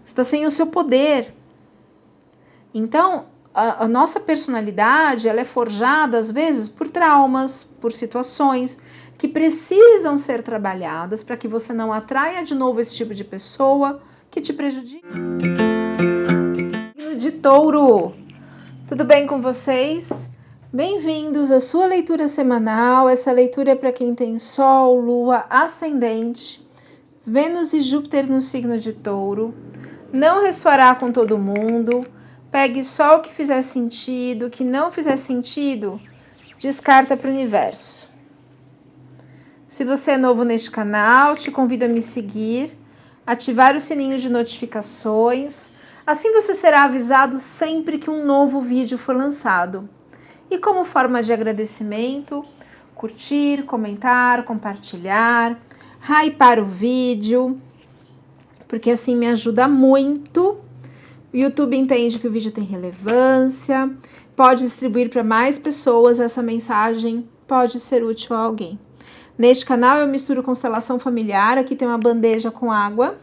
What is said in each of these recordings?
Você está sem o seu poder. Então, a nossa personalidade, ela é forjada, às vezes, por traumas, por situações que precisam ser trabalhadas para que você não atraia de novo esse tipo de pessoa que te prejudica. De Touro, tudo bem com vocês? Bem-vindos à sua leitura semanal. Essa leitura é para quem tem Sol, Lua, Ascendente, Vênus e Júpiter no signo de Touro. Não ressoará com todo mundo. Pegue só o que fizer sentido, o que não fizer sentido, descarta para o universo. Se você é novo neste canal, te convido a me seguir, ativar o sininho de notificações, assim você será avisado sempre que um novo vídeo for lançado. E como forma de agradecimento, curtir, comentar, compartilhar, hypar o vídeo, porque assim me ajuda muito. O YouTube entende que o vídeo tem relevância, pode distribuir para mais pessoas, essa mensagem pode ser útil a alguém. Neste canal eu misturo constelação familiar, aqui tem uma bandeja com água,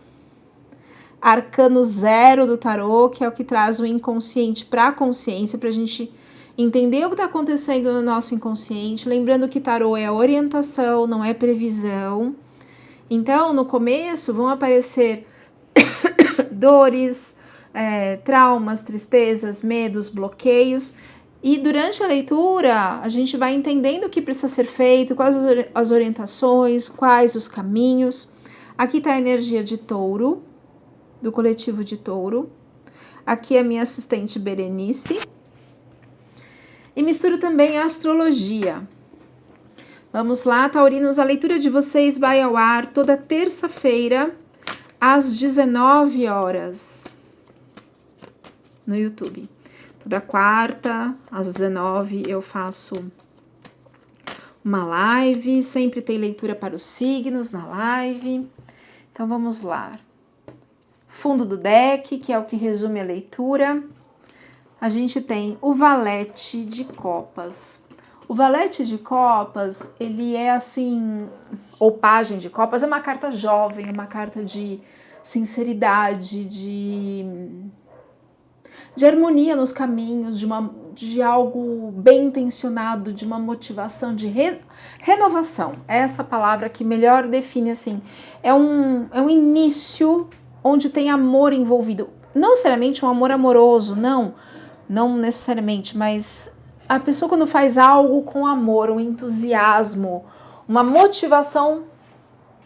arcano 0 do tarô, que é o que traz o inconsciente para a consciência, para a gente entender o que está acontecendo no nosso inconsciente, lembrando que tarô é orientação, não é previsão. Então, no começo vão aparecer dores, traumas, tristezas, medos, bloqueios, e durante a leitura a gente vai entendendo o que precisa ser feito, quais as orientações, quais os caminhos. Aqui está a energia de Touro, do coletivo de Touro. Aqui é a minha assistente Berenice. E misturo também a astrologia. Vamos lá, taurinos, a leitura de vocês vai ao ar toda terça-feira, às 19 horas, no YouTube. Toda quarta, às 19, eu faço uma live, sempre tem leitura para os signos na live. Então, vamos lá. Fundo do deck, que é o que resume a leitura. A gente tem o valete de copas. O valete de copas, ele é assim, ou pajem de copas, é uma carta jovem, uma carta de sinceridade, de harmonia nos caminhos, de algo bem intencionado, de uma motivação, de renovação. É essa palavra que melhor define assim. É um início onde tem amor envolvido. Não necessariamente um amor amoroso, não necessariamente, mas a pessoa quando faz algo com amor, um entusiasmo, uma motivação,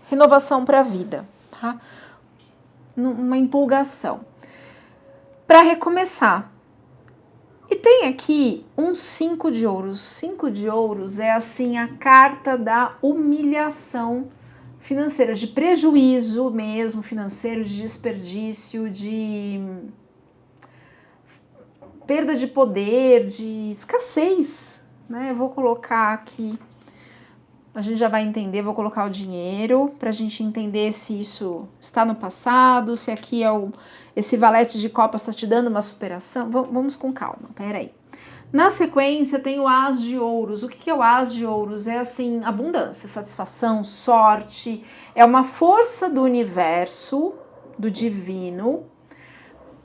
renovação para a vida, tá? Uma empolgação. Para recomeçar. E tem aqui um 5 de ouros. 5 de ouros é assim a carta da humilhação financeira, de prejuízo mesmo financeiro, de desperdício, de perda de poder, de escassez, né? Eu vou colocar aqui, a gente já vai entender, vou colocar o dinheiro para a gente entender se isso está no passado, se aqui é esse valete de copas está te dando uma superação. Vamos com calma, peraí. Na sequência tem o as de ouros. O que é o as de ouros? É assim, abundância, satisfação, sorte, é uma força do universo, do divino,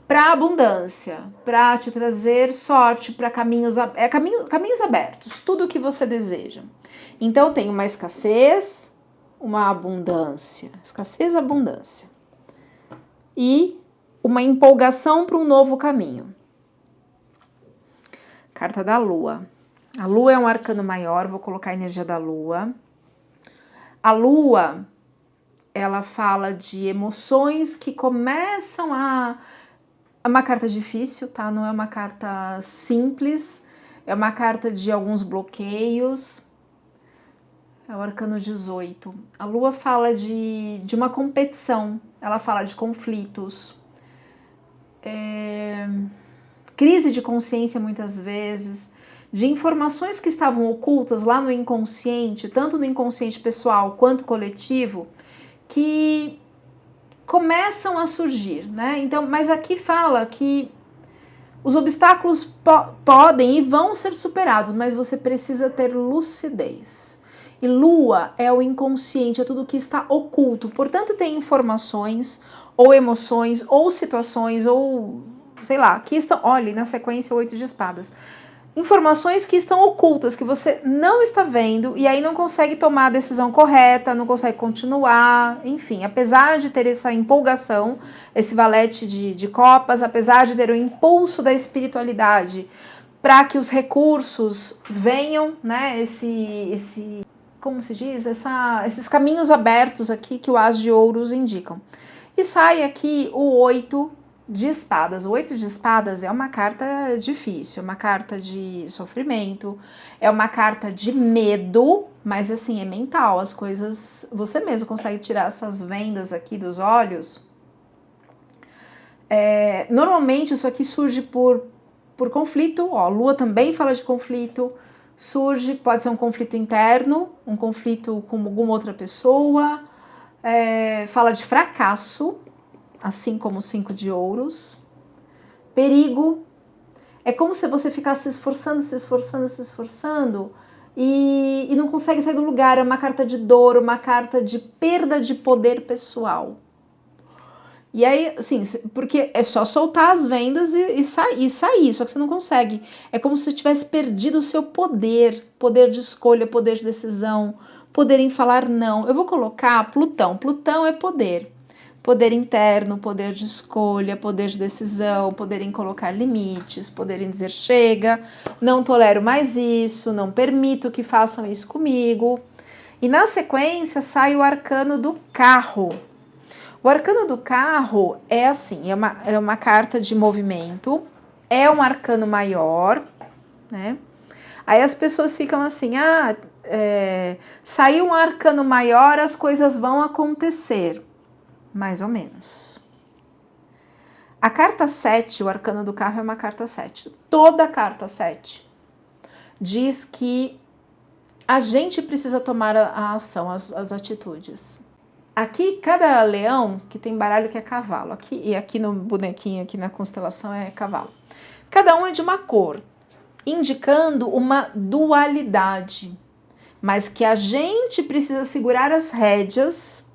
para abundância, para te trazer sorte, para caminhos abertos, tudo o que você deseja. Então tem uma escassez, uma abundância, escassez, abundância, e uma empolgação para um novo caminho. Carta da Lua. A Lua é um arcano maior, vou colocar a energia da Lua. A Lua, ela fala de emoções que começam a... É uma carta difícil, tá? Não é uma carta simples, é uma carta de alguns bloqueios. É o arcano 18. A Lua fala de uma competição, ela fala de conflitos, crise de consciência muitas vezes, de informações que estavam ocultas lá no inconsciente, tanto no inconsciente pessoal quanto coletivo, que começam a surgir, né? Então, mas aqui fala que os obstáculos podem e vão ser superados, mas você precisa ter lucidez. E Lua é o inconsciente, é tudo que está oculto. Portanto, tem informações ou emoções, ou situações, ou sei lá, que estão, olhe, na sequência, o 8 de espadas. Informações que estão ocultas, que você não está vendo, e aí não consegue tomar a decisão correta, não consegue continuar, enfim, apesar de ter essa empolgação, esse valete de copas, apesar de ter o impulso da espiritualidade, para que os recursos venham, né, como se diz, esses caminhos abertos aqui que o As de Ouros indicam. E sai aqui o 8 de espadas. O 8 de espadas é uma carta difícil, uma carta de sofrimento, é uma carta de medo, mas assim, é mental, as coisas, você mesmo consegue tirar essas vendas aqui dos olhos. Normalmente isso aqui surge por conflito, ó, Lua também fala de conflito, surge, pode ser um conflito interno, um conflito com alguma outra pessoa, fala de fracasso, assim como o 5 de ouros, perigo, é como se você ficasse se esforçando e não consegue sair do lugar, é uma carta de dor, uma carta de perda de poder pessoal. E aí, assim, porque é só soltar as vendas e sair, só que você não consegue. É como se você tivesse perdido o seu poder de escolha, poder de decisão, poder em falar não. Eu vou colocar Plutão. Plutão é poder. Poder interno, poder de escolha, poder de decisão, poder em colocar limites, poder em dizer chega, não tolero mais isso, não permito que façam isso comigo. E na sequência sai o arcano do carro. O arcano do carro é assim, é uma carta de movimento, é um arcano maior, né? Aí as pessoas ficam assim, saiu um arcano maior, as coisas vão acontecer. Mais ou menos. A carta 7, o arcano do carro é uma carta 7. Toda carta 7 diz que a gente precisa tomar a ação, as atitudes. Aqui, cada leão, que tem baralho que é cavalo, aqui, e aqui no bonequinho, aqui na constelação é cavalo. Cada um é de uma cor, indicando uma dualidade, mas que a gente precisa segurar as rédeas.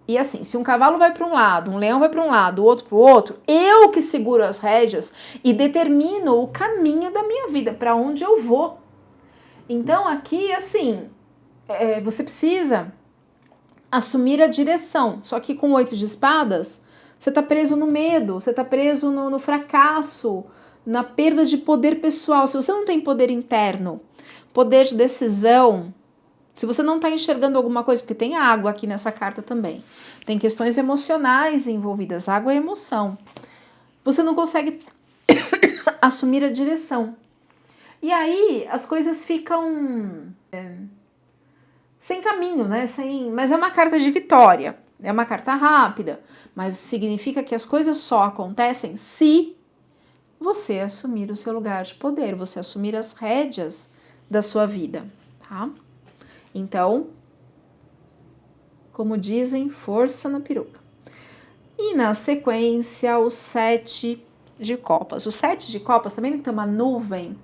E assim, se um cavalo vai para um lado, um leão vai para um lado, o outro para o outro, eu que seguro as rédeas e determino o caminho da minha vida, para onde eu vou. Então aqui, assim, você precisa assumir a direção, só que com o 8 de espadas, você está preso no medo, você está preso no fracasso, na perda de poder pessoal. Se você não tem poder interno, poder de decisão, se você não está enxergando alguma coisa, porque tem água aqui nessa carta também, tem questões emocionais envolvidas, água é emoção, você não consegue assumir a direção. E aí as coisas ficam sem caminho, né? Mas é uma carta de vitória, é uma carta rápida, mas significa que as coisas só acontecem se você assumir o seu lugar de poder, você assumir as rédeas da sua vida, tá? Então, como dizem, força na peruca. E na sequência, o 7 de copas. O 7 de copas também tem que ter uma nuvem.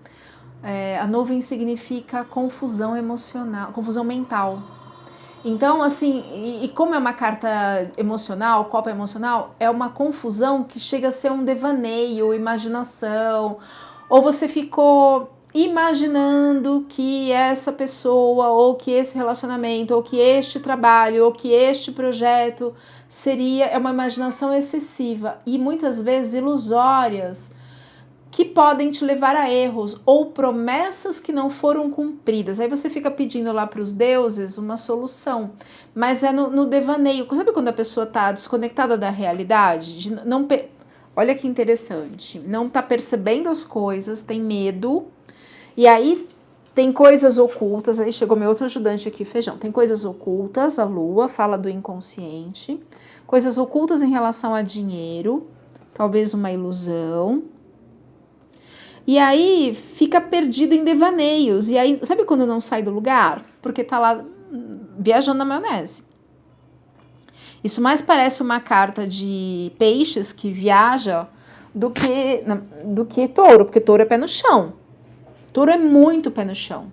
A nuvem significa confusão emocional, confusão mental. Então, assim, e como é uma carta emocional, copa emocional, é uma confusão que chega a ser um devaneio, imaginação, ou você ficou imaginando que essa pessoa, ou que esse relacionamento, ou que este trabalho, ou que este projeto é uma imaginação excessiva e muitas vezes ilusórias, que podem te levar a erros ou promessas que não foram cumpridas. Aí você fica pedindo lá para os deuses uma solução, mas é no devaneio. Sabe quando a pessoa está desconectada da realidade? Olha que interessante, não está percebendo as coisas, tem medo, e aí tem coisas ocultas. Aí chegou meu outro ajudante aqui, Feijão. Tem coisas ocultas, a lua fala do inconsciente, coisas ocultas em relação a dinheiro, talvez uma ilusão. E aí fica perdido em devaneios. E aí, sabe quando não sai do lugar? Porque tá lá viajando na maionese. Isso mais parece uma carta de peixes que viaja do que touro, porque touro é pé no chão. Touro é muito pé no chão.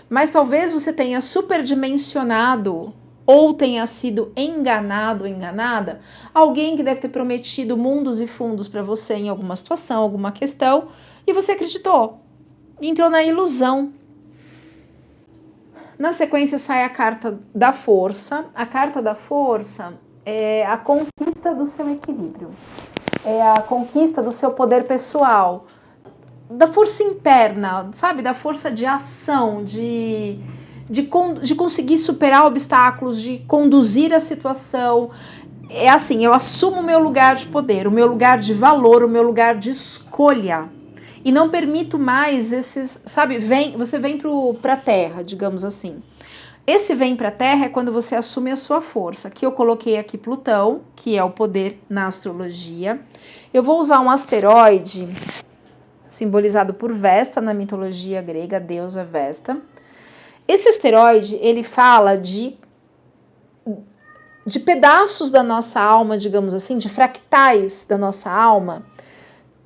Mas talvez você tenha superdimensionado ou tenha sido enganado ou enganada, alguém que deve ter prometido mundos e fundos para você em alguma situação, alguma questão, e você acreditou, entrou na ilusão. Na sequência sai a carta da força. A carta da força é a conquista do seu equilíbrio, é a conquista do seu poder pessoal, da força interna, sabe? Da força de ação, de conseguir superar obstáculos, de conduzir a situação. É assim, eu assumo o meu lugar de poder, o meu lugar de valor, o meu lugar de escolha. E não permito mais esses, sabe? Você vem para a terra, digamos assim. Esse vem para a Terra é quando você assume a sua força. Aqui eu coloquei aqui Plutão, que é o poder na astrologia. Eu vou usar um asteroide simbolizado por Vesta na mitologia grega, a deusa Vesta. Esse asteroide, ele fala de pedaços da nossa alma, digamos assim, de fractais da nossa alma,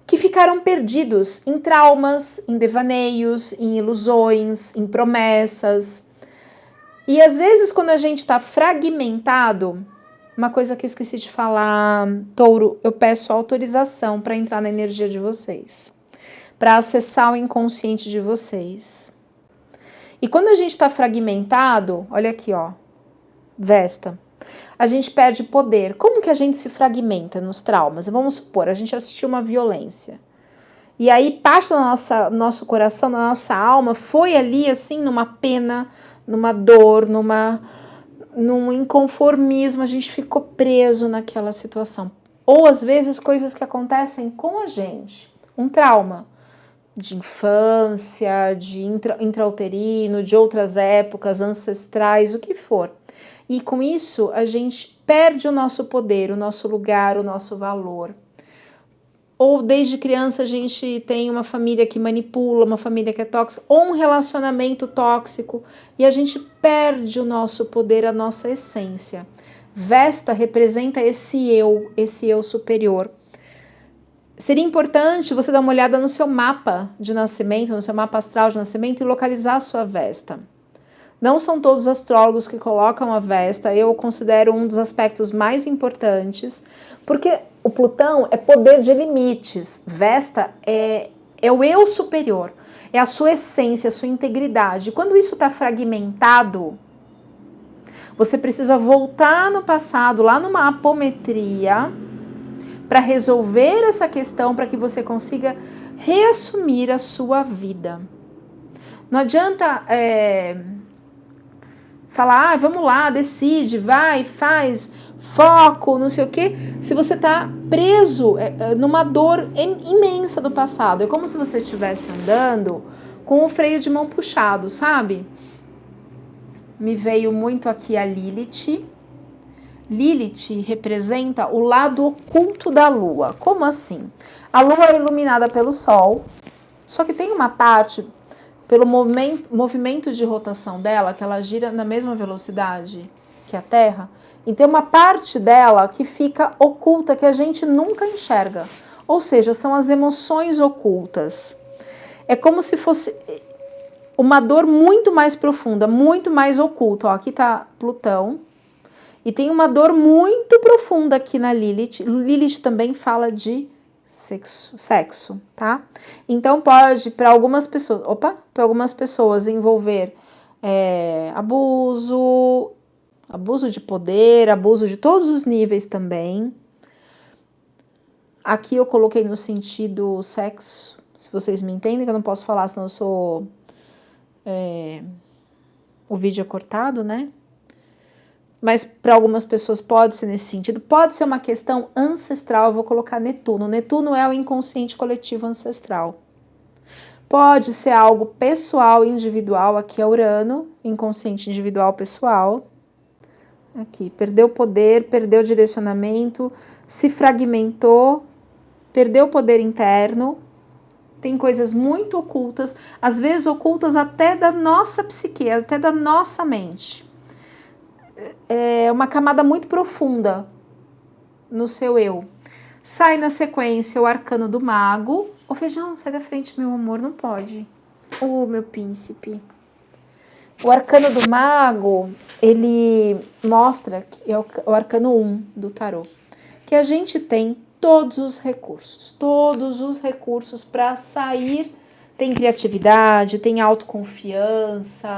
que ficaram perdidos em traumas, em devaneios, em ilusões, em promessas. E às vezes quando a gente está fragmentado, uma coisa que eu esqueci de falar, Touro, eu peço autorização para entrar na energia de vocês, para acessar o inconsciente de vocês. E quando a gente está fragmentado, olha aqui, ó, Vesta, a gente perde poder. Como que a gente se fragmenta nos traumas? Vamos supor, a gente assistiu uma violência. E aí parte do nosso coração, da nossa alma, foi ali assim numa pena, numa dor, num inconformismo, a gente ficou preso naquela situação. Ou às vezes coisas que acontecem com a gente, um trauma de infância, de intrauterino, de outras épocas, ancestrais, o que for. E com isso a gente perde o nosso poder, o nosso lugar, o nosso valor. Ou desde criança a gente tem uma família que manipula, uma família que é tóxica, ou um relacionamento tóxico, e a gente perde o nosso poder, a nossa essência. Vesta representa esse eu superior. Seria importante você dar uma olhada no seu mapa de nascimento, no seu mapa astral de nascimento e localizar a sua Vesta. Não são todos os astrólogos que colocam a Vesta, eu considero um dos aspectos mais importantes, porque o Plutão é poder de limites, Vesta é o eu superior, é a sua essência, a sua integridade. Quando isso está fragmentado, você precisa voltar no passado, lá numa apometria, para resolver essa questão, para que você consiga reassumir a sua vida. Não adianta falar, vamos lá, decide, vai, faz, foco, não sei o quê, se você está preso numa dor imensa do passado. É como se você estivesse andando com o freio de mão puxado, sabe? Me veio muito aqui a Lilith. Lilith representa o lado oculto da Lua. Como assim? A Lua é iluminada pelo Sol, só que tem uma parte, pelo movimento de rotação dela, que ela gira na mesma velocidade que a Terra, e tem uma parte dela que fica oculta, que a gente nunca enxerga. Ou seja, são as emoções ocultas. É como se fosse uma dor muito mais profunda, muito mais oculta. Ó, aqui está Plutão. E tem uma dor muito profunda aqui na Lilith. Lilith também fala de sexo, tá? Então pode, para algumas pessoas, envolver abuso de poder, abuso de todos os níveis também. Aqui eu coloquei no sentido sexo, se vocês me entendem, que eu não posso falar, senão eu sou... o vídeo é cortado, né? Mas para algumas pessoas pode ser nesse sentido. Pode ser uma questão ancestral, eu vou colocar Netuno. Netuno é o inconsciente coletivo ancestral. Pode ser algo pessoal, individual, aqui é Urano, inconsciente individual pessoal. Aqui, perdeu poder, perdeu direcionamento, se fragmentou, perdeu poder interno. Tem coisas muito ocultas, às vezes ocultas até da nossa psique, até da nossa mente. É uma camada muito profunda no seu eu. Sai na sequência o arcano do mago. Ô Feijão, sai da frente, meu amor, não pode. Ô, meu príncipe. O arcano do mago, ele mostra, que é o arcano 1 do tarô, que a gente tem todos os recursos para sair. Tem criatividade, tem autoconfiança,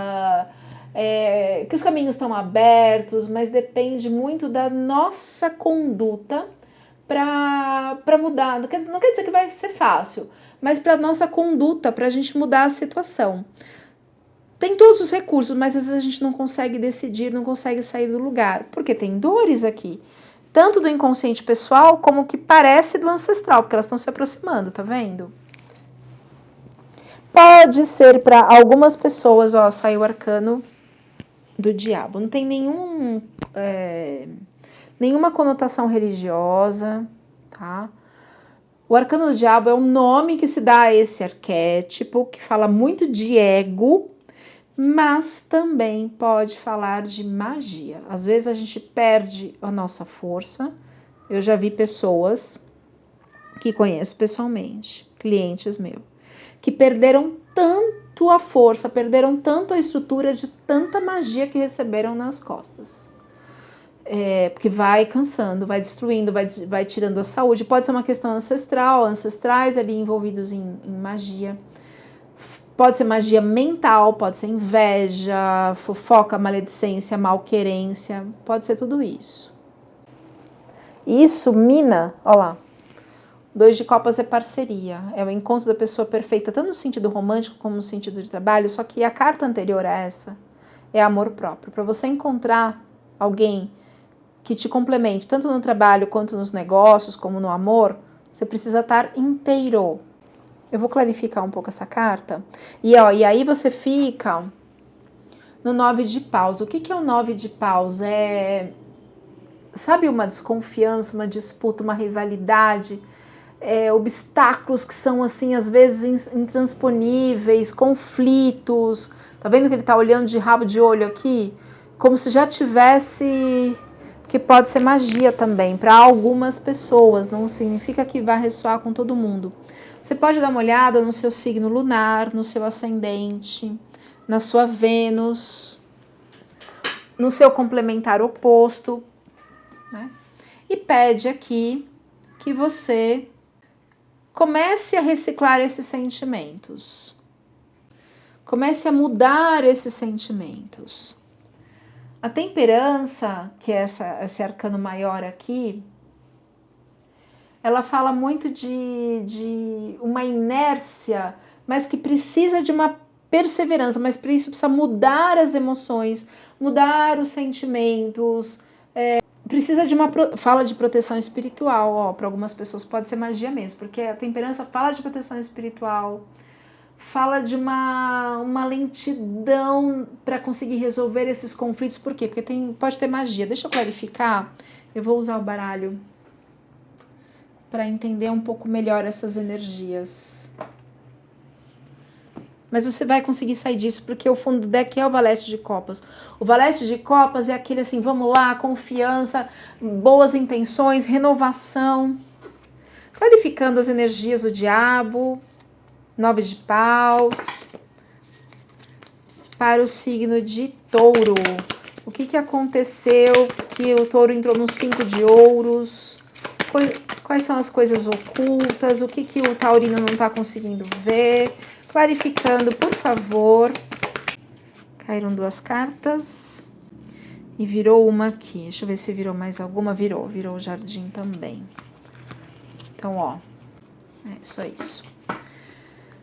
que os caminhos estão abertos, mas depende muito da nossa conduta para mudar. Não quer dizer que vai ser fácil, mas para nossa conduta, para a gente mudar a situação. Tem todos os recursos, mas às vezes a gente não consegue decidir, não consegue sair do lugar, porque tem dores aqui, tanto do inconsciente pessoal, como o que parece do ancestral, porque elas estão se aproximando, tá vendo? Pode ser para algumas pessoas, ó, saiu o arcano do diabo, não tem nenhuma conotação religiosa, tá? O arcano do diabo é o nome que se dá a esse arquétipo, que fala muito de ego, mas também pode falar de magia. Às vezes a gente perde a nossa força. Eu já vi pessoas que conheço pessoalmente, clientes meus, que perderam tanto a força, perderam tanto a estrutura de tanta magia que receberam nas costas. Porque vai cansando, vai destruindo, vai tirando a saúde. Pode ser uma questão ancestral, ancestrais ali envolvidos em magia. Pode ser magia mental, pode ser inveja, fofoca, maledicência, malquerência, pode ser tudo isso. Isso mina, ó lá, 2 de copas é parceria, é o encontro da pessoa perfeita, tanto no sentido romântico como no sentido de trabalho, só que a carta anterior a essa é amor próprio. Para você encontrar alguém que te complemente, tanto no trabalho quanto nos negócios, como no amor, você precisa estar inteiro. Eu vou clarificar um pouco essa carta. E aí você fica no 9 de paus. O que é o 9 de paus? Sabe, uma desconfiança, uma disputa, uma rivalidade, obstáculos que são, assim, às vezes intransponíveis, conflitos. Tá vendo que ele tá olhando de rabo de olho aqui? Como se já tivesse... Que pode ser magia também, para algumas pessoas, não significa que vai ressoar com todo mundo. Você pode dar uma olhada no seu signo lunar, no seu ascendente, na sua Vênus, no seu complementar oposto, né? E pede aqui que você comece a reciclar esses sentimentos. Comece a mudar esses sentimentos. A temperança, que é esse arcano maior aqui, ela fala muito de uma inércia, mas que precisa de uma perseverança, mas para isso precisa mudar as emoções, mudar os sentimentos, precisa de fala de proteção espiritual, ó, para algumas pessoas pode ser magia mesmo, porque a temperança fala de proteção espiritual, fala de uma lentidão para conseguir resolver esses conflitos. Por quê? Porque pode ter magia. Deixa eu clarificar. Eu vou usar o baralho para entender um pouco melhor essas energias. Mas você vai conseguir sair disso, porque o fundo do deck é o valete de copas. O valete de copas é aquele assim, vamos lá, confiança, boas intenções, renovação. Clarificando as energias do diabo. 9 de paus, para o signo de touro. O que aconteceu que o touro entrou no 5 de ouros? Quais são as coisas ocultas? O que o taurino não está conseguindo ver? Clarificando, por favor. Caíram 2 cartas. E virou uma aqui. Deixa eu ver se virou mais alguma. Virou o jardim também. Então, ó. Só isso.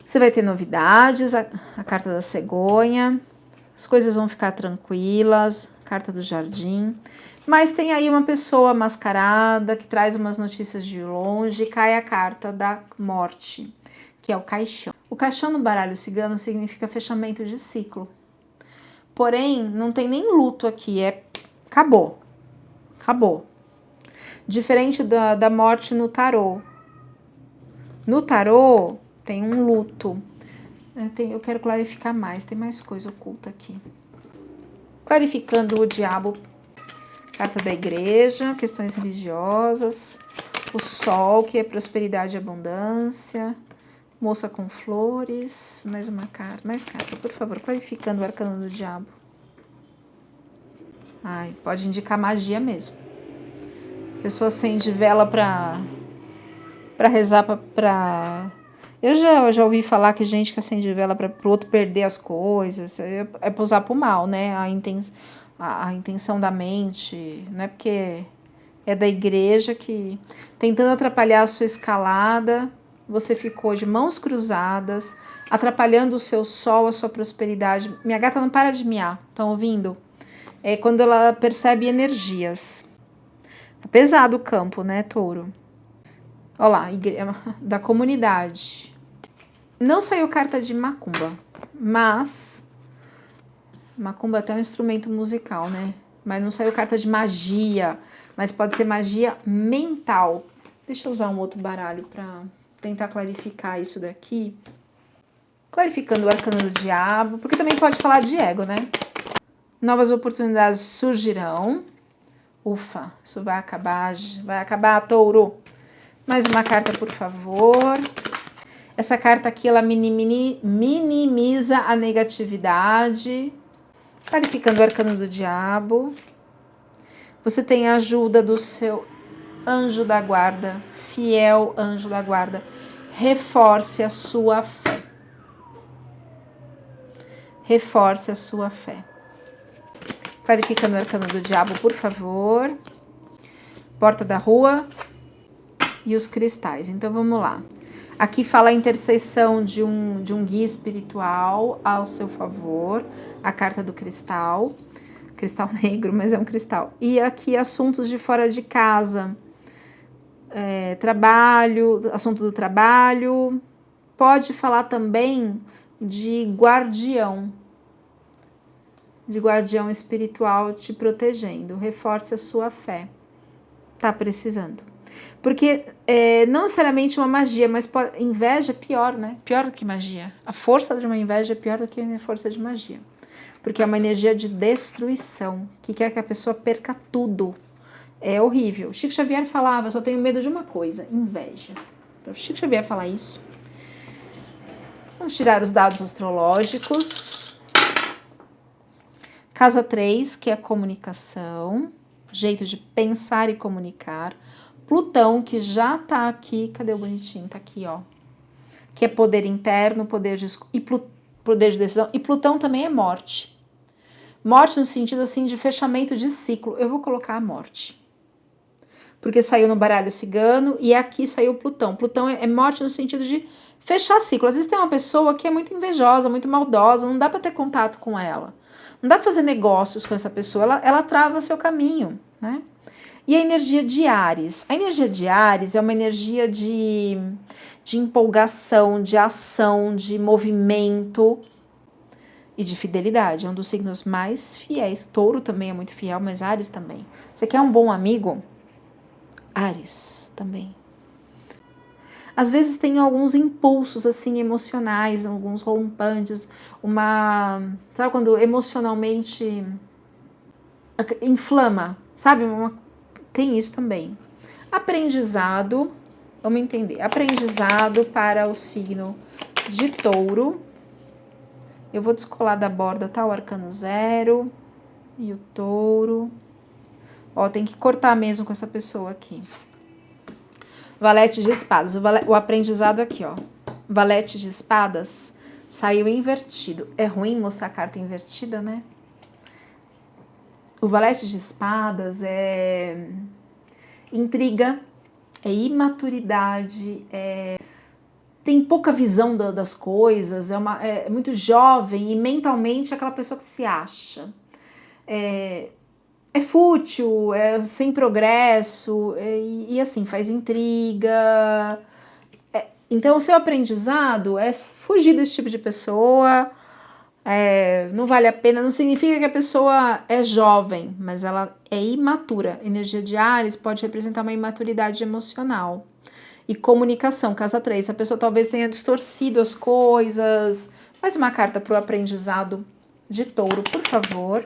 Você vai ter novidades, a carta da cegonha, as coisas vão ficar tranquilas, carta do jardim. Mas tem aí uma pessoa mascarada que traz umas notícias de longe, e cai a carta da morte, que é o caixão. O caixão no baralho cigano significa fechamento de ciclo. Porém, não tem nem luto aqui, acabou. Acabou. Diferente da morte no tarô. No tarô... tem um luto. Eu quero clarificar mais. Tem mais coisa oculta aqui. Clarificando o diabo. Carta da igreja. Questões religiosas. O sol, que é prosperidade e abundância. Moça com flores, mais uma carta, mais carta, por favor, clarificando o arcano do diabo. Ai, pode indicar magia mesmo. A pessoa acende vela pra rezar pra... Eu já ouvi falar que gente que acende vela pro outro perder as coisas, é pra usar pro mal, né? A intenção da mente, não é porque é da igreja que, tentando atrapalhar a sua escalada, você ficou de mãos cruzadas, atrapalhando o seu sol, a sua prosperidade. Minha gata não para de miar, estão ouvindo? É quando ela percebe energias. Tá pesado o campo, né, touro? Olha lá, da comunidade. Não saiu carta de macumba, mas... Macumba é até um instrumento musical, né? Mas não saiu carta de magia, mas pode ser magia mental. Deixa eu usar um outro baralho para tentar clarificar isso daqui. Clarificando o arcano do diabo, porque também pode falar de ego, né? Novas oportunidades surgirão. Ufa, isso vai acabar, touro. Mais uma carta, por favor. Essa carta aqui, ela minimiza a negatividade. Clarificando o arcano do diabo. Você tem a ajuda do seu anjo da guarda, fiel anjo da guarda. Reforce a sua fé. Reforce a sua fé. Clarificando o arcano do diabo, por favor. Porta da rua e os cristais. Então, vamos lá. Aqui fala a intercessão de um guia espiritual ao seu favor. A carta do cristal. Cristal negro, mas é um cristal. E aqui assuntos de fora de casa. Trabalho, assunto do trabalho. Pode falar também de guardião espiritual te protegendo. Reforce a sua fé. Tá precisando. Porque não necessariamente uma magia, mas inveja é pior, né? Pior do que magia. A força de uma inveja é pior do que a força de magia. Porque é uma energia de destruição, que quer que a pessoa perca tudo. É horrível. Chico Xavier falava, só tenho medo de uma coisa, inveja. Para Chico Xavier falar isso. Vamos tirar os dados astrológicos. Casa 3, que é a comunicação, jeito de pensar e comunicar. Plutão, que já tá aqui, cadê o bonitinho? Tá aqui, ó. Que é poder interno, poder de decisão. E Plutão também é morte. Morte no sentido, assim, de fechamento de ciclo. Eu vou colocar a morte. Porque saiu no baralho cigano e aqui saiu Plutão. Plutão é morte no sentido de fechar ciclo. Às vezes tem uma pessoa que é muito invejosa, muito maldosa, não dá para ter contato com ela. Não dá para fazer negócios com essa pessoa, ela trava seu caminho, né? E a energia de Áries? A energia de Áries é uma energia de empolgação, de ação, de movimento e de fidelidade. É um dos signos mais fiéis. Touro também é muito fiel, mas Áries também. Você quer um bom amigo? Áries também. Às vezes tem alguns impulsos assim emocionais, alguns rompantes, sabe quando emocionalmente inflama, sabe? Tem isso também. Aprendizado, vamos entender. Aprendizado para o signo de Touro. Eu vou descolar da borda, tá? O arcano 0 e o Touro. Ó, tem que cortar mesmo com essa pessoa aqui. Valete de espadas. O aprendizado aqui, ó. Valete de espadas saiu invertido. É ruim mostrar a carta invertida, né? O valete de espadas é intriga, é imaturidade, tem pouca visão das coisas, é muito jovem e mentalmente é aquela pessoa que se acha. É fútil, é sem progresso, e assim, faz intriga. Então, o seu aprendizado é fugir desse tipo de pessoa. Não vale a pena, não significa que a pessoa é jovem, mas ela é imatura. Energia de Áries pode representar uma imaturidade emocional. E comunicação, casa 3, a pessoa talvez tenha distorcido as coisas. Mais uma carta para o aprendizado de Touro, por favor.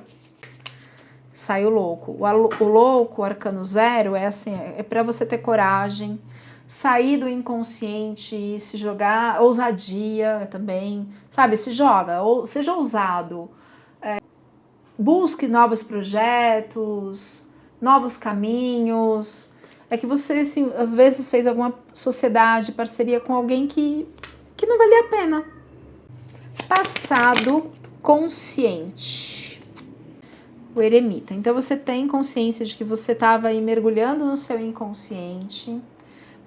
Sai o louco. O louco, o arcano 0, é assim, é para você ter coragem, sair do inconsciente e se jogar, ousadia também, sabe, se joga, ou seja ousado, busque novos projetos, novos caminhos. É que você, assim, às vezes fez alguma sociedade, parceria com alguém que não valia a pena. Passado consciente. O eremita. Então você tem consciência de que você estava aí mergulhando no seu inconsciente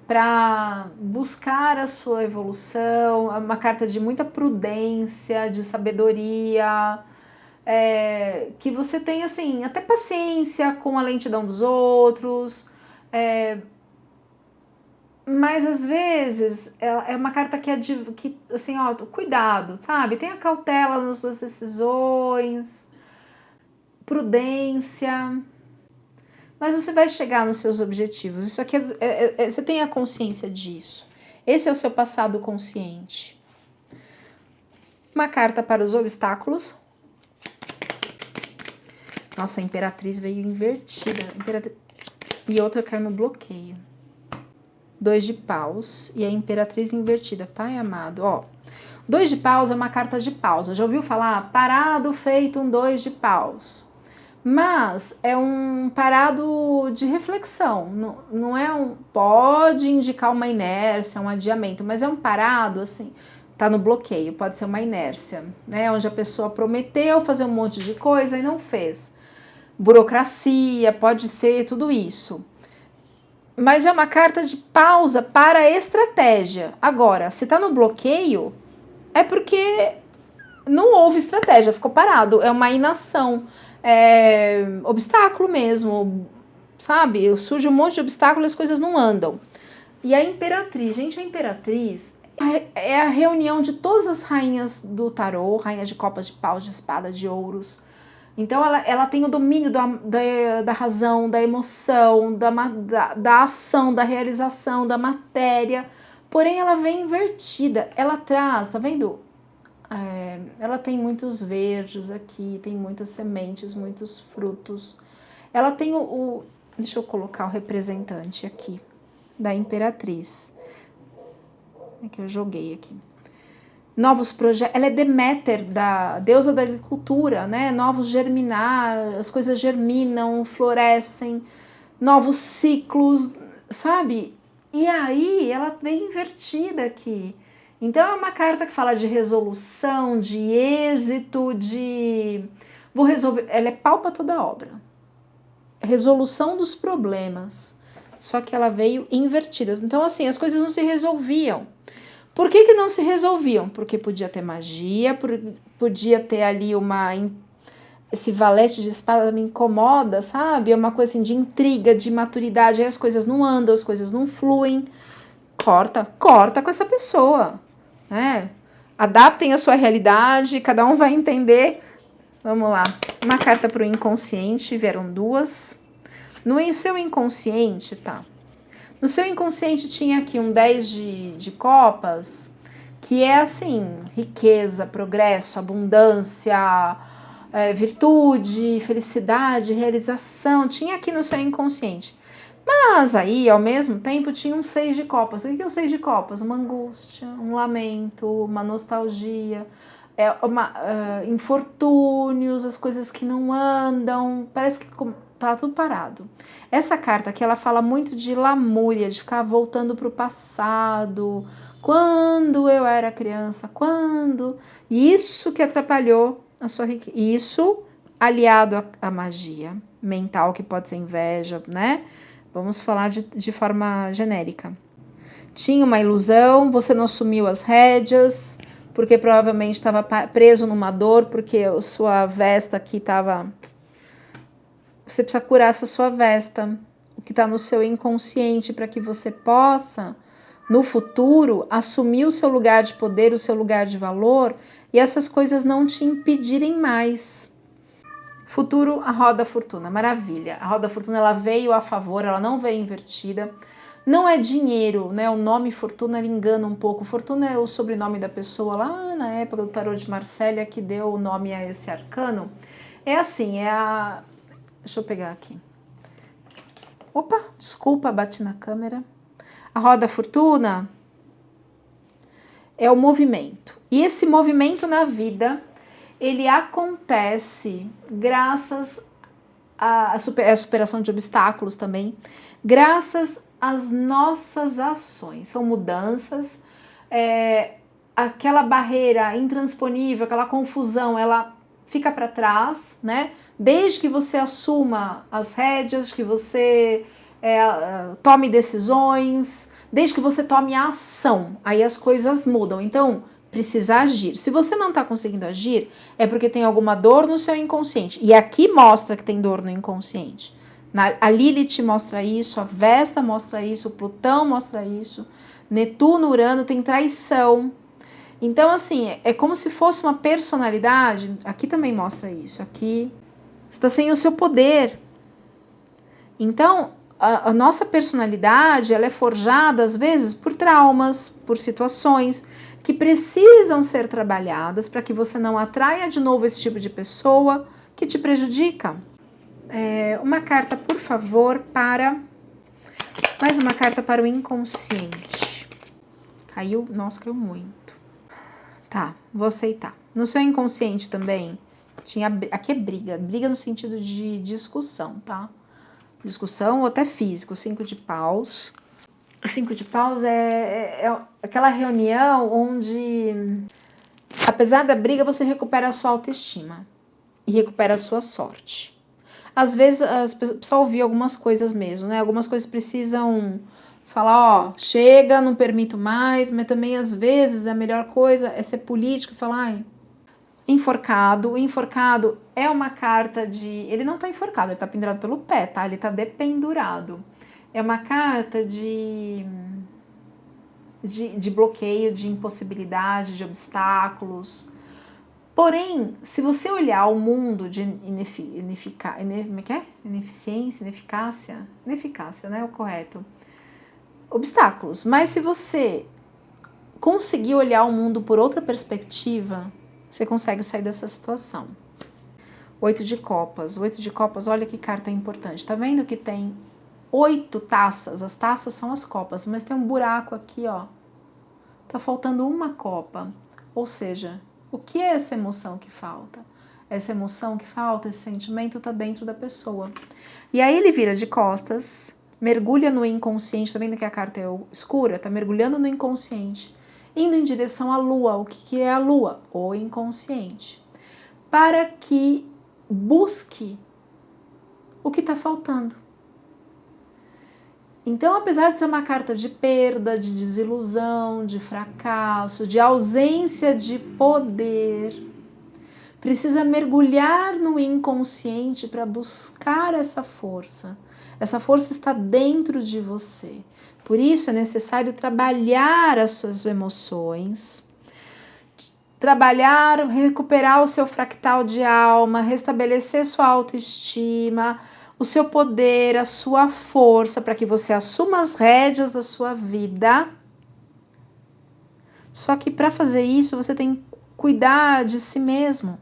para buscar a sua evolução, uma carta de muita prudência, de sabedoria, que você tem, assim, até paciência com a lentidão dos outros, mas às vezes é uma carta que assim, ó, cuidado, sabe? Tenha cautela nas suas decisões, prudência, mas você vai chegar nos seus objetivos. Isso aqui você tem a consciência disso. Esse é o seu passado consciente. Uma carta para os obstáculos. Nossa, a Imperatriz veio invertida. E outra caiu no bloqueio. 2 de paus e a Imperatriz invertida. Pai amado, ó. 2 de paus é uma carta de pausa. Já ouviu falar? Parado feito um 2 de paus. Mas é um parado de reflexão. Não é um... Pode indicar uma inércia, um adiamento, mas é um parado, assim... Tá no bloqueio, pode ser uma inércia, né? Onde a pessoa prometeu fazer um monte de coisa e não fez. Burocracia, pode ser tudo isso. Mas é uma carta de pausa para a estratégia. Agora, se tá no bloqueio, é porque não houve estratégia, ficou parado. É uma inação, obstáculo mesmo, sabe? Surge um monte de obstáculo e as coisas não andam. E a Imperatriz, gente, a Imperatriz é a reunião de todas as rainhas do tarô, rainhas de copas, de paus, de espada, de ouros. Então ela tem o domínio da razão, da emoção, da ação, da realização, da matéria, porém ela vem invertida, ela traz, tá vendo? Ela tem muitos verdes aqui, tem muitas sementes, muitos frutos. Ela tem deixa eu colocar o representante aqui, da Imperatriz, que eu joguei aqui. Novos projetos, ela é Deméter, da deusa da agricultura, né? Novos germinar, as coisas germinam, florescem, novos ciclos, sabe? E aí ela vem invertida aqui. Então é uma carta que fala de resolução, de êxito, vou resolver. Ela é pau pra toda obra. Resolução dos problemas. Só que ela veio invertida. Então, assim, as coisas não se resolviam. Por que não se resolviam? Porque podia ter magia, podia ter ali esse valete de espada me incomoda, sabe? É uma coisa assim de intriga, de maturidade, aí as coisas não andam, as coisas não fluem. Corta com essa pessoa, né? Adaptem a sua realidade, cada um vai entender. Vamos lá, uma carta para o inconsciente, vieram 2. No seu inconsciente, tá? No seu inconsciente tinha aqui um 10 de copas, que é assim, riqueza, progresso, abundância, virtude, felicidade, realização, tinha aqui no seu inconsciente. Mas aí, ao mesmo tempo, tinha um 6 de copas. O que é o 6 de copas? Uma angústia, um lamento, uma nostalgia, infortúnios, as coisas que não andam, parece que tá tudo parado. Essa carta aqui, ela fala muito de lamúria, de ficar voltando pro passado, quando eu era criança, quando... Isso que atrapalhou a sua riqueza. Isso aliado à magia mental, que pode ser inveja, né? Vamos falar de forma genérica. Tinha uma ilusão, você não assumiu as rédeas, porque provavelmente estava preso numa dor, porque a sua vesta aqui estava... Você precisa curar essa sua vesta, o que está no seu inconsciente, para que você possa, no futuro, assumir o seu lugar de poder, o seu lugar de valor, e essas coisas não te impedirem mais. Futuro, a roda fortuna, maravilha. A roda fortuna, ela veio a favor, ela não veio invertida. Não é dinheiro, né? O nome fortuna, ele engana um pouco. Fortuna é o sobrenome da pessoa lá na época do tarô de Marsella, que deu o nome a esse arcano. É assim, deixa eu pegar aqui. Opa, desculpa, bati na câmera. A roda da fortuna é o movimento. E esse movimento na vida, ele acontece graças à superação de obstáculos também, graças às nossas ações. São mudanças, aquela barreira intransponível, aquela confusão, ela fica para trás, né? Desde que você assuma as rédeas, que você tome decisões, desde que você tome a ação, aí as coisas mudam. Então, precisa agir. Se você não está conseguindo agir, é porque tem alguma dor no seu inconsciente. E aqui mostra que tem dor no inconsciente. A Lilith mostra isso, a Vesta mostra isso, o Plutão mostra isso, Netuno, Urano tem traição. Então, assim, é como se fosse uma personalidade. Aqui também mostra isso. Aqui você está sem o seu poder. Então, a nossa personalidade, ela é forjada, às vezes, por traumas, por situações que precisam ser trabalhadas para que você não atraia de novo esse tipo de pessoa que te prejudica. Uma carta, por favor, mais uma carta para o inconsciente. Caiu? Nossa, caiu muito. Tá, vou aceitar. No seu inconsciente também, aqui é briga no sentido de discussão, tá? Discussão ou até físico, 5 de paus. 5 de paus é aquela reunião onde, apesar da briga, você recupera a sua autoestima e recupera a sua sorte. Às vezes, as pessoas precisam ouvir algumas coisas mesmo, né? Algumas coisas precisam falar, chega, não permito mais, mas também, às vezes, a melhor coisa é ser político e falar, enforcado. O enforcado é uma carta de... Ele não tá enforcado, ele tá pendurado pelo pé, tá? Ele tá dependurado. É uma carta de bloqueio, de impossibilidade, de obstáculos. Porém, se você olhar o mundo de ineficácia, né? É o correto. Obstáculos. Mas se você conseguir olhar o mundo por outra perspectiva, você consegue sair dessa situação. 8 de copas. 8 de copas, olha que carta importante. Tá vendo que tem 8 taças? As taças são as copas, mas tem um buraco aqui, ó. Tá faltando uma copa. Ou seja, o que é essa emoção que falta? Essa emoção que falta, esse sentimento tá dentro da pessoa. E aí ele vira de costas, mergulha no inconsciente, tá vendo que a carta é escura? Tá mergulhando no inconsciente, indo em direção à lua. O que é a lua? O inconsciente. Para que busque o que está faltando. Então, apesar de ser uma carta de perda, de desilusão, de fracasso, de ausência de poder, precisa mergulhar no inconsciente para buscar essa força. Essa força está dentro de você. Por isso é necessário trabalhar as suas emoções, trabalhar, recuperar o seu fractal de alma, restabelecer sua autoestima, o seu poder, a sua força, para que você assuma as rédeas da sua vida. Só que para fazer isso, você tem que cuidar de si mesmo.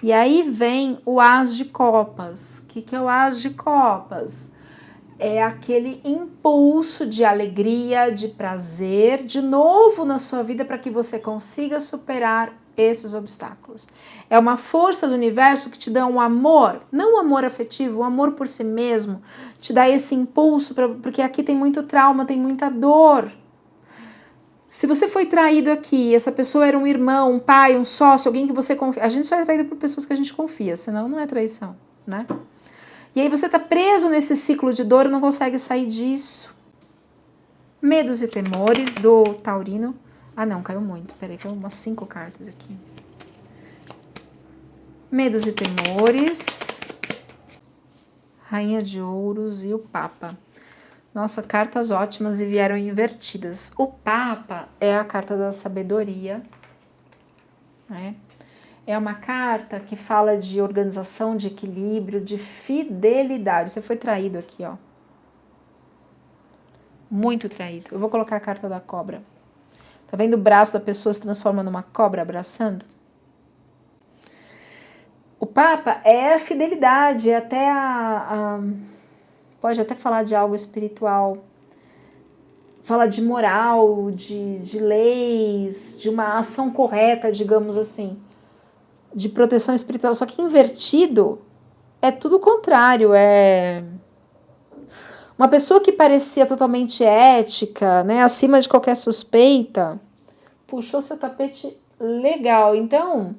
E aí vem o As de Copas. O que é o As de Copas? É aquele impulso de alegria, de prazer, de novo na sua vida para que você consiga superar esses obstáculos. É uma força do universo que te dá um amor, não um amor afetivo, um amor por si mesmo, te dá esse impulso, porque aqui tem muito trauma, tem muita dor. Se você foi traído aqui, essa pessoa era um irmão, um pai, um sócio, alguém que você confia. A gente só é traído por pessoas que a gente confia, senão não é traição, né? E aí você tá preso nesse ciclo de dor e não consegue sair disso. Medos e temores do taurino. Ah não, caiu muito, peraí, caiu umas 5 cartas aqui. Medos e temores. Rainha de ouros e o Papa. Nossa, cartas ótimas e vieram invertidas. O Papa é a carta da sabedoria, né? É uma carta que fala de organização, de equilíbrio, de fidelidade. Você foi traído aqui, ó. Muito traído. Eu vou colocar a carta da cobra. Tá vendo o braço da pessoa se transforma numa cobra abraçando? O Papa é a fidelidade, é até pode até falar de algo espiritual. fala de moral, de leis, de uma ação correta, digamos assim, de proteção espiritual. Só que invertido é tudo o contrário, é uma pessoa que parecia totalmente ética, né, acima de qualquer suspeita, puxou seu tapete legal. Então,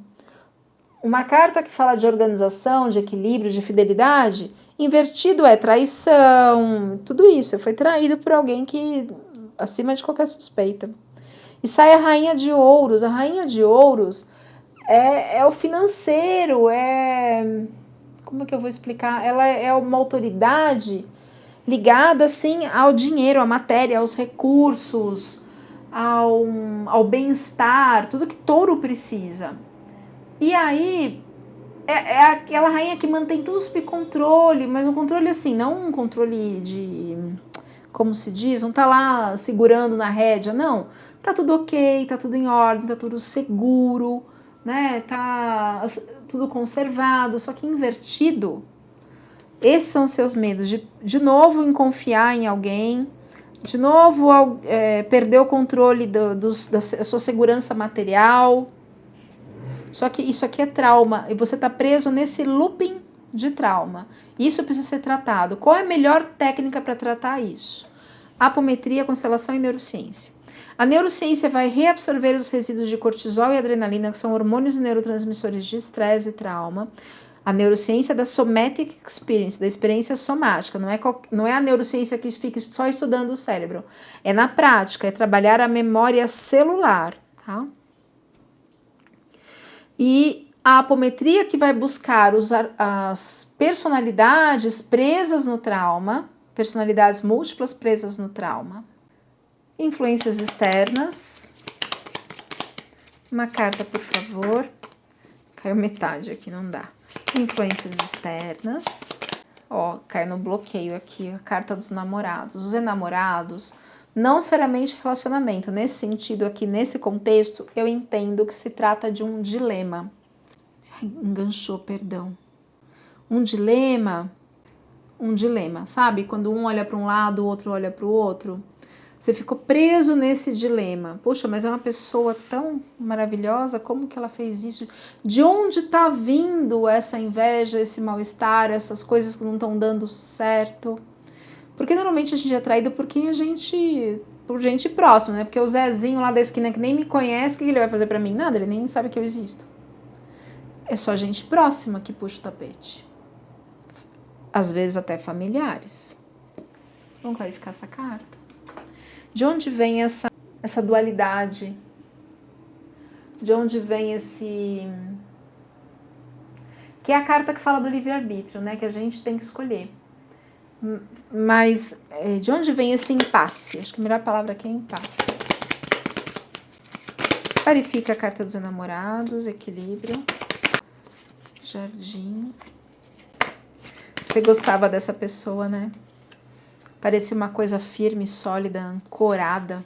uma carta que fala de organização, de equilíbrio, de fidelidade, invertido é traição, tudo isso. Foi traído por alguém que acima de qualquer suspeita. E sai a rainha de ouros. A rainha de ouros é o financeiro, como é que eu vou explicar? Ela é uma autoridade ligada, assim, ao dinheiro, à matéria, aos recursos, ao bem-estar, tudo que touro precisa. E aí, é aquela rainha que mantém tudo sob controle, mas um controle assim, não um controle de, como se diz, não tá lá segurando na rédea, não. Tá tudo ok, tá tudo em ordem, tá tudo seguro, né? Tá tudo conservado, só que invertido. Esses são os seus medos, de novo em confiar em alguém, de novo perder o controle da sua segurança material. Só que isso aqui é trauma e você está preso nesse looping de trauma. Isso precisa ser tratado. Qual é a melhor técnica para tratar isso? Apometria, constelação e neurociência. A neurociência vai reabsorver os resíduos de cortisol e adrenalina, que são hormônios e neurotransmissores de estresse e trauma. A neurociência da somatic experience, da experiência somática, não é a neurociência que fica só estudando o cérebro. É na prática, é trabalhar a memória celular, tá? E a apometria que vai buscar as personalidades presas no trauma, personalidades múltiplas presas no trauma. Influências externas. Uma carta, por favor. Caiu metade aqui, não dá. Influências externas. Ó, caiu no bloqueio aqui, a carta dos namorados. Os enamorados, não seriamente relacionamento. Nesse sentido aqui, nesse contexto, eu entendo que se trata de um dilema. Enganchou, perdão. Um dilema, sabe? Quando um olha para um lado, o outro olha para o outro. Você ficou preso nesse dilema. Poxa, mas é uma pessoa tão maravilhosa, como que ela fez isso? De onde está vindo essa inveja, esse mal-estar, essas coisas que não estão dando certo? Porque normalmente a gente é traído por gente próxima, né? Porque o Zezinho lá da esquina que nem me conhece, o que ele vai fazer pra mim? Nada, ele nem sabe que eu existo. É só gente próxima que puxa o tapete. Às vezes até familiares. Vamos clarificar essa carta. De onde vem essa dualidade? De onde vem que é a carta que fala do livre-arbítrio, né? Que a gente tem que escolher. Mas de onde vem esse impasse? Acho que a melhor palavra aqui é impasse. Clarifica a carta dos enamorados, equilíbrio, jardim. Você gostava dessa pessoa, né? Parecia uma coisa firme, sólida, ancorada.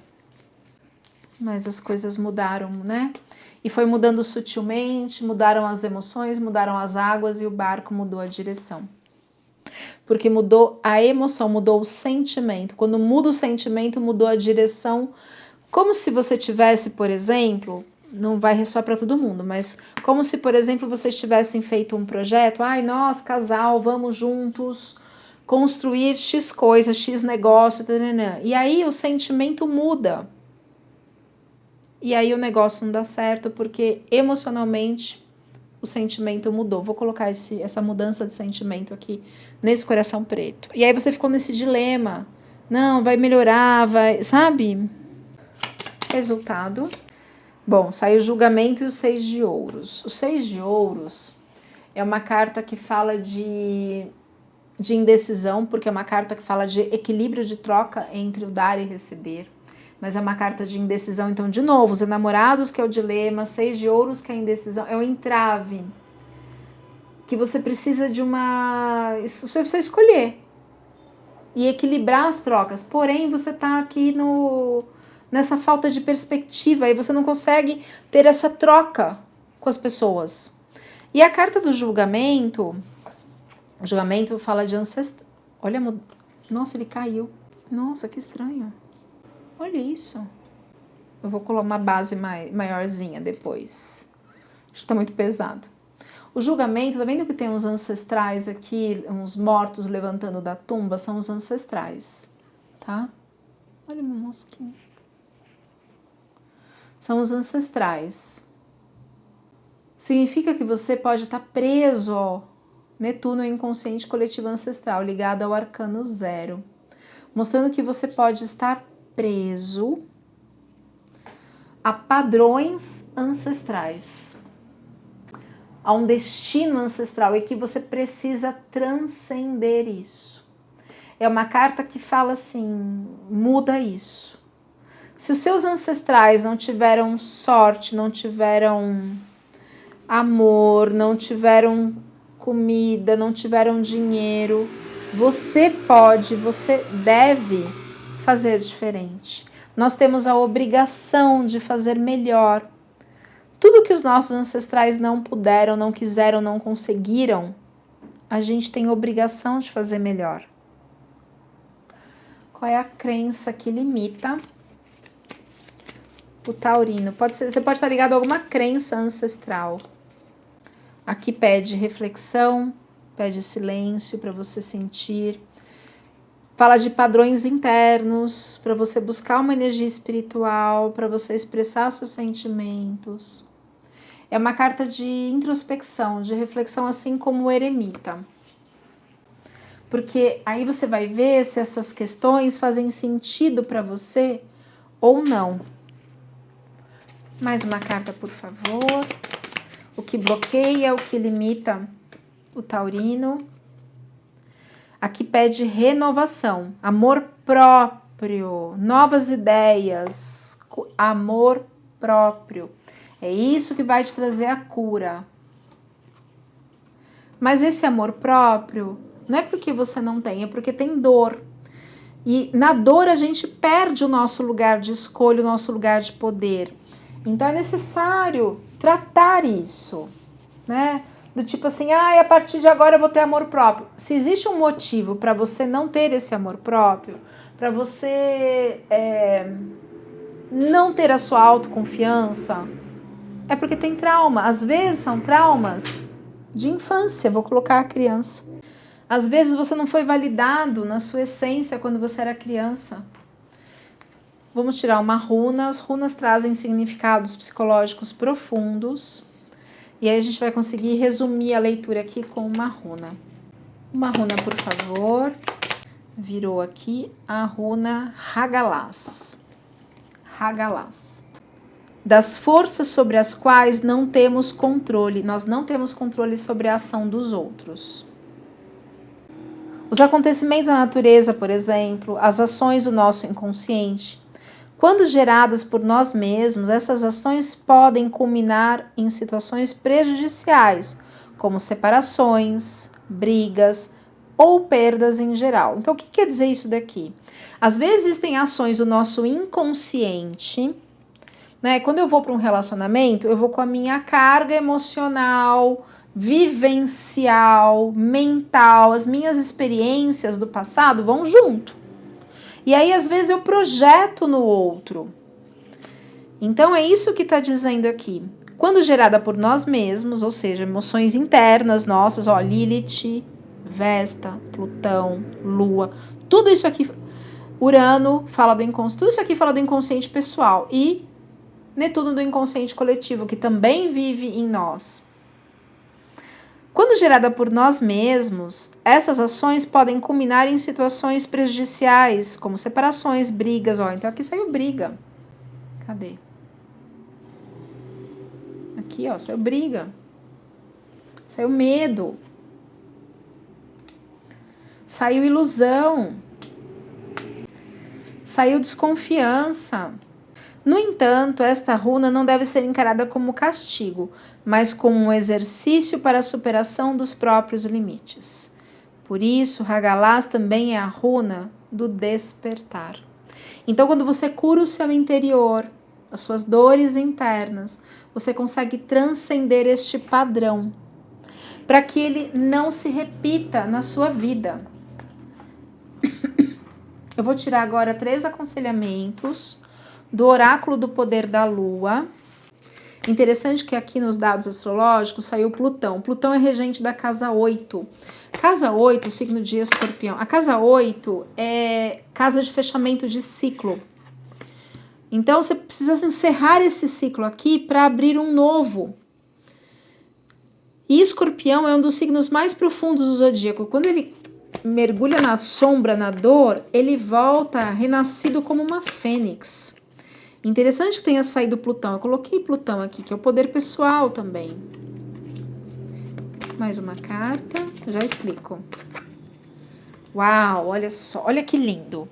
Mas as coisas mudaram, né? E foi mudando sutilmente, mudaram as emoções, mudaram as águas e o barco mudou a direção. Porque mudou a emoção, mudou o sentimento. Quando muda o sentimento, mudou a direção. Como se você tivesse, por exemplo, não vai ressoar para todo mundo, mas como se, por exemplo, vocês tivessem feito um projeto, ai, nós, casal, vamos juntos construir X coisa, X negócio, tarará. E aí o sentimento muda. E aí o negócio não dá certo, porque emocionalmente o sentimento mudou. Vou colocar essa mudança de sentimento aqui nesse coração preto. E aí você ficou nesse dilema. Não, vai melhorar, vai, sabe? Resultado. Bom, saiu o julgamento e o 6 de ouros. O 6 de ouros é uma carta que fala de indecisão, porque é uma carta que fala de equilíbrio de troca entre o dar e receber. Mas é uma carta de indecisão, então, de novo, os enamorados, que é o dilema, 6 de ouros, que é a indecisão, é o entrave. Que você precisa você precisa escolher. E equilibrar as trocas. Porém, você tá aqui nessa falta de perspectiva, e você não consegue ter essa troca com as pessoas. E a carta do julgamento, o julgamento fala de ancestral. Olha, nossa, ele caiu. Nossa, que estranho. Olha isso. Eu vou colocar uma base maiorzinha depois. Acho que tá muito pesado. O julgamento, tá vendo que tem uns ancestrais aqui, uns mortos levantando da tumba? São os ancestrais, tá? Olha meu mosquinho. São os ancestrais. Significa que você pode estar preso, ó. Netuno é inconsciente coletivo ancestral, ligado ao arcano 0. Mostrando que você pode estar preso a padrões ancestrais, a um destino ancestral, e que você precisa transcender isso. É uma carta que fala assim, muda isso. Se os seus ancestrais não tiveram sorte, não tiveram amor, não tiveram comida, não tiveram dinheiro, você pode, você deve fazer diferente. Nós temos a obrigação de fazer melhor. Tudo que os nossos ancestrais não puderam, não quiseram, não conseguiram, a gente tem obrigação de fazer melhor. Qual é a crença que limita o taurino? Você pode estar ligado a alguma crença ancestral. Aqui pede reflexão, pede silêncio para você sentir. Fala de padrões internos, para você buscar uma energia espiritual, para você expressar seus sentimentos. É uma carta de introspecção, de reflexão, assim como o eremita. Porque aí você vai ver se essas questões fazem sentido para você ou não. Mais uma carta, por favor. O que bloqueia, o que limita o taurino. Aqui pede renovação, amor próprio, novas ideias, amor próprio. É isso que vai te trazer a cura. Mas esse amor próprio não é porque você não tem, é porque tem dor. E na dor a gente perde o nosso lugar de escolha, o nosso lugar de poder. Então é necessário tratar isso, né? Do tipo assim, a partir de agora eu vou ter amor próprio. Se existe um motivo para você não ter esse amor próprio, para você não ter a sua autoconfiança, é porque tem trauma. Às vezes são traumas de infância, vou colocar a criança. Às vezes você não foi validado na sua essência quando você era criança. Vamos tirar uma runa. As runas trazem significados psicológicos profundos. E aí a gente vai conseguir resumir a leitura aqui com uma runa. Uma runa, por favor. Virou aqui a runa Hagalaz. Hagalaz. Das forças sobre as quais não temos controle. Nós não temos controle sobre a ação dos outros. Os acontecimentos da natureza, por exemplo, as ações do nosso inconsciente, quando geradas por nós mesmos, essas ações podem culminar em situações prejudiciais, como separações, brigas ou perdas em geral. Então, o que quer dizer isso daqui? Às vezes existem ações do nosso inconsciente, né? Quando eu vou para um relacionamento, eu vou com a minha carga emocional, vivencial, mental, as minhas experiências do passado vão junto. E aí, às vezes, eu projeto no outro. Então, é isso que está dizendo aqui. Quando gerada por nós mesmos, ou seja, emoções internas nossas, ó, Lilith, Vesta, Plutão, Lua, tudo isso aqui, Urano fala do inconsciente, tudo isso aqui fala do inconsciente pessoal. E Netuno do inconsciente coletivo, que também vive em nós. Quando gerada por nós mesmos, essas ações podem culminar em situações prejudiciais, como separações, brigas. Ó, então aqui saiu briga. Cadê? Aqui, ó, saiu briga. Saiu medo. Saiu ilusão. Saiu desconfiança. No entanto, esta runa não deve ser encarada como castigo, mas como um exercício para a superação dos próprios limites. Por isso, Hagalaz também é a runa do despertar. Então, quando você cura o seu interior, as suas dores internas, você consegue transcender este padrão, para que ele não se repita na sua vida. Eu Eu vou tirar agora 3 aconselhamentos do Oráculo do Poder da Lua. Interessante que aqui nos dados astrológicos saiu Plutão. Plutão é regente da casa 8. Casa 8, signo de Escorpião. A casa 8 é casa de fechamento de ciclo. Então, você precisa encerrar esse ciclo aqui para abrir um novo. E Escorpião é um dos signos mais profundos do zodíaco. Quando ele mergulha na sombra, na dor, ele volta renascido como uma fênix. Interessante que tenha saído Plutão. Eu coloquei Plutão aqui, que é o poder pessoal também. Mais uma carta, já explico. Uau, olha só, olha que lindo.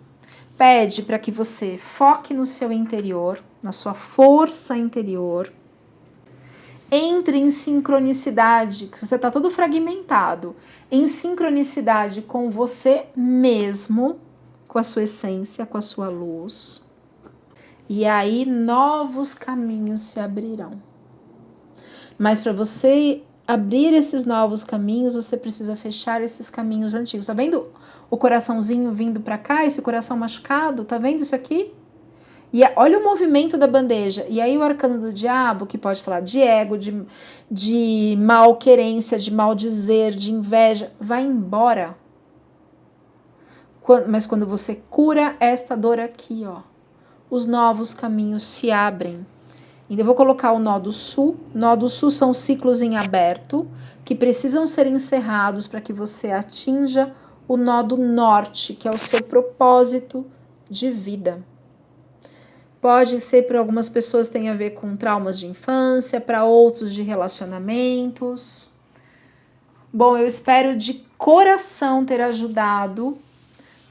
Pede para que você foque no seu interior, na sua força interior. Entre em sincronicidade, que você está todo fragmentado, em sincronicidade com você mesmo, com a sua essência, com a sua luz. E aí novos caminhos se abrirão. Mas para você abrir esses novos caminhos, você precisa fechar esses caminhos antigos. Tá vendo o coraçãozinho vindo para cá, esse coração machucado? Tá vendo isso aqui? E olha o movimento da bandeja. E aí o arcano do diabo, que pode falar de ego, de malquerência, de maldizer, de inveja, vai embora. Mas quando você cura esta dor aqui, ó, os novos caminhos se abrem. Então eu vou colocar o nó do sul. Nó do sul são ciclos em aberto, que precisam ser encerrados para que você atinja o nó do norte, que é o seu propósito de vida. Pode ser, para algumas pessoas, tem a ver com traumas de infância, para outros de relacionamentos. Bom, eu espero de coração ter ajudado.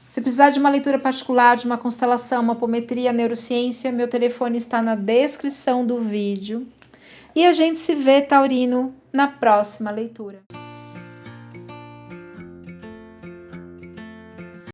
Se precisar de uma leitura particular, de uma constelação, uma apometria, neurociência, meu telefone está na descrição do vídeo. E a gente se vê, taurino, na próxima leitura.